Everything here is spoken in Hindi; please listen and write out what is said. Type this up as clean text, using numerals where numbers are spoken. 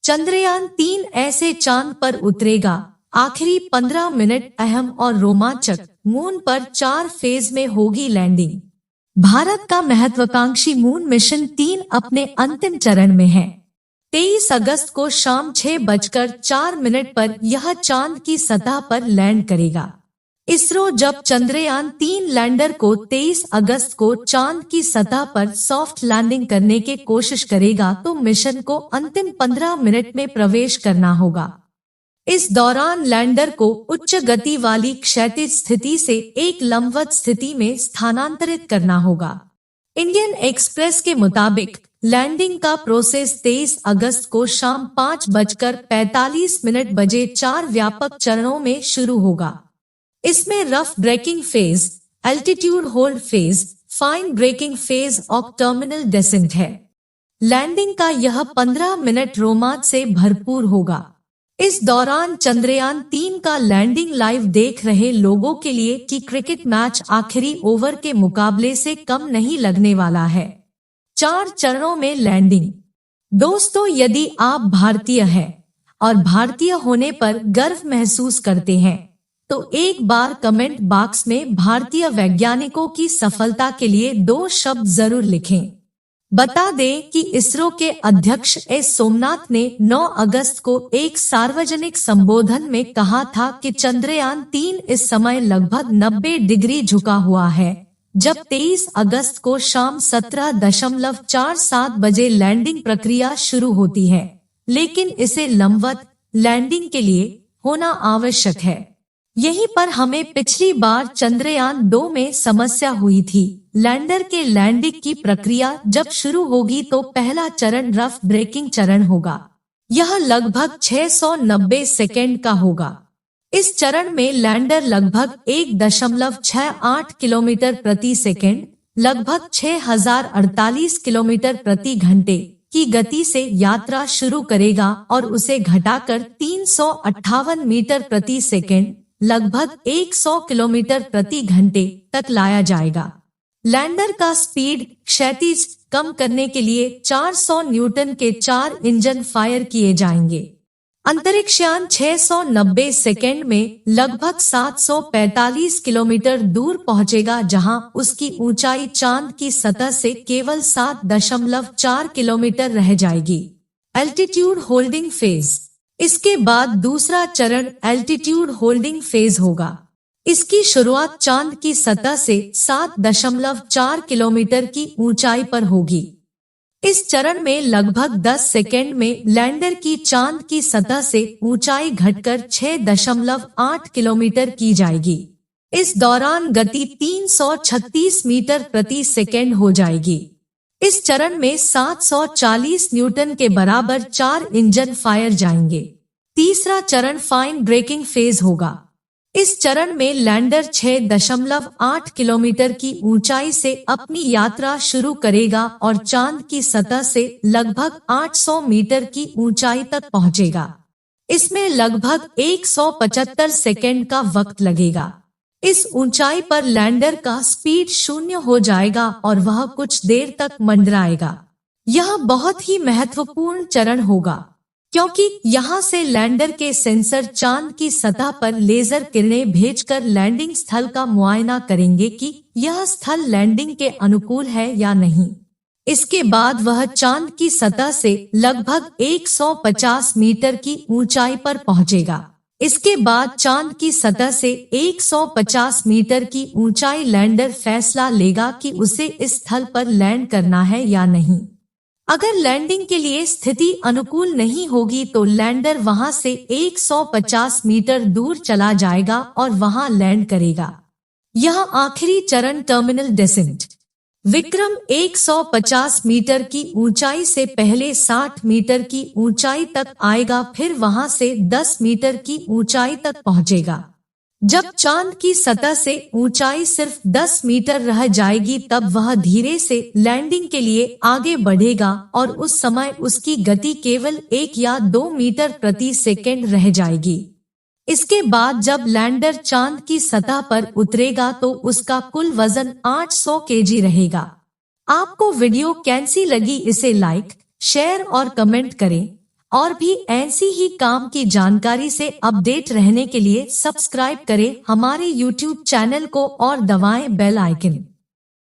चंद्रयान-3 ऐसे चांद पर उतरेगा। आखिरी 15 मिनट अहम और रोमांचक। मून पर 4 फेज में होगी लैंडिंग। भारत का महत्वाकांक्षी मून मिशन 3 अपने अंतिम चरण में है। 23 अगस्त को शाम 6:04 पर यह चांद की सतह पर लैंड करेगा। इसरो जब चंद्रयान-3 लैंडर को 23 अगस्त को चांद की सतह पर सॉफ्ट लैंडिंग करने की कोशिश करेगा तो मिशन को अंतिम 15 मिनट में प्रवेश करना होगा। इस दौरान लैंडर को उच्च गति वाली क्षैतिज स्थिति से एक लंबवत स्थिति में स्थानांतरित करना होगा। इंडियन एक्सप्रेस के मुताबिक लैंडिंग का प्रोसेस 23 अगस्त को शाम 5:45 बजे 4 व्यापक चरणों में शुरू होगा। इसमें rough braking phase, altitude hold phase, fine braking phase और टर्मिनल डेसेंट है। लैंडिंग का यह 15 मिनट रोमांच से भरपूर होगा। इस दौरान चंद्रयान-3 का लैंडिंग लाइव देख रहे लोगों के लिए कि क्रिकेट मैच आखिरी ओवर के मुकाबले से कम नहीं लगने वाला है। 4 चरणों में लैंडिंग। दोस्तों, यदि आप भारतीय हैं और भारतीय होने पर गर्व महसूस करते हैं तो एक बार कमेंट बॉक्स में भारतीय वैज्ञानिकों की सफलता के लिए 2 शब्द जरूर लिखें। बता दें कि इसरो के अध्यक्ष एस सोमनाथ ने 9 अगस्त को एक सार्वजनिक संबोधन में कहा था कि चंद्रयान-3 इस समय लगभग 90 डिग्री झुका हुआ है। जब 23 अगस्त को शाम 17:47 बजे लैंडिंग प्रक्रिया शुरू होती है, लेकिन इसे लंबवत लैंडिंग के लिए होना आवश्यक है। यहीं पर हमें पिछली बार चंद्रयान-2 में समस्या हुई थी। लैंडर के लैंडिंग की प्रक्रिया जब शुरू होगी तो पहला चरण रफ ब्रेकिंग चरण होगा। यह लगभग 690 सेकेंड का होगा। इस चरण में लैंडर लगभग 1.68 किलोमीटर प्रति सेकेंड, लगभग 6048 किलोमीटर प्रति घंटे की गति से यात्रा शुरू करेगा और उसे घटाकर 358 मीटर प्रति सेकेंड, लगभग 100 किलोमीटर प्रति घंटे तक लाया जाएगा। लैंडर का स्पीड क्षैतिज कम करने के लिए 400 न्यूटन के 4 इंजन फायर किए जाएंगे। अंतरिक्षयान 690 सेकेंड में लगभग 745 किलोमीटर दूर पहुंचेगा, जहां उसकी ऊंचाई चांद की सतह से केवल 7.4 किलोमीटर रह जाएगी। Altitude holding phase. इसके बाद दूसरा चरण एल्टीट्यूड होल्डिंग फेज होगा। इसकी शुरुआत चांद की सतह से 7.4 किलोमीटर की ऊंचाई पर होगी। इस चरण में लगभग 10 सेकेंड में लैंडर की चांद की सतह से ऊंचाई घटकर 6.8 किलोमीटर की जाएगी। इस दौरान गति 336 मीटर प्रति सेकेंड हो जाएगी। इस चरण में 740 न्यूटन के बराबर 4 इंजन फायर जाएंगे। तीसरा चरण फाइन ब्रेकिंग फेज होगा। इस चरण में लैंडर 6.8 किलोमीटर की ऊंचाई से अपनी यात्रा शुरू करेगा और चांद की सतह से लगभग 800 मीटर की ऊंचाई तक पहुंचेगा। इसमें लगभग 175 सेकेंड का वक्त लगेगा। इस ऊंचाई पर लैंडर का स्पीड 0 हो जाएगा और वह कुछ देर तक मंडराएगा। यह बहुत ही महत्वपूर्ण चरण होगा, क्योंकि यहाँ से लैंडर के सेंसर चांद की सतह पर लेजर किरणें भेजकर लैंडिंग स्थल का मुआयना करेंगे कि यह स्थल लैंडिंग के अनुकूल है या नहीं। इसके बाद वह चांद की सतह से लगभग 150 मीटर की ऊंचाई पर पहुंचेगा। इसके बाद चांद की सतह से 150 मीटर की ऊंचाई लैंडर फैसला लेगा कि उसे इस स्थल पर लैंड करना है या नहीं। अगर लैंडिंग के लिए स्थिति अनुकूल नहीं होगी तो लैंडर वहां से 150 मीटर दूर चला जाएगा और वहां लैंड करेगा। यह आखिरी चरण टर्मिनल डेसेंट। विक्रम 150 मीटर की ऊंचाई से पहले 60 मीटर की ऊंचाई तक आएगा, फिर वहां से 10 मीटर की ऊंचाई तक पहुंचेगा। जब चांद की सतह से ऊंचाई सिर्फ 10 मीटर रह जाएगी तब वह धीरे से लैंडिंग के लिए आगे बढ़ेगा और उस समय उसकी गति केवल 1 या 2 मीटर प्रति सेकेंड रह जाएगी। इसके बाद जब लैंडर चांद की सतह पर उतरेगा तो उसका कुल वजन 800 केजी रहेगा। आपको वीडियो कैसी लगी इसे लाइक, शेयर और कमेंट करें। और भी ऐसी ही काम की जानकारी से अपडेट रहने के लिए सब्सक्राइब करें हमारे YouTube चैनल को और दबाएं बेल आइकन।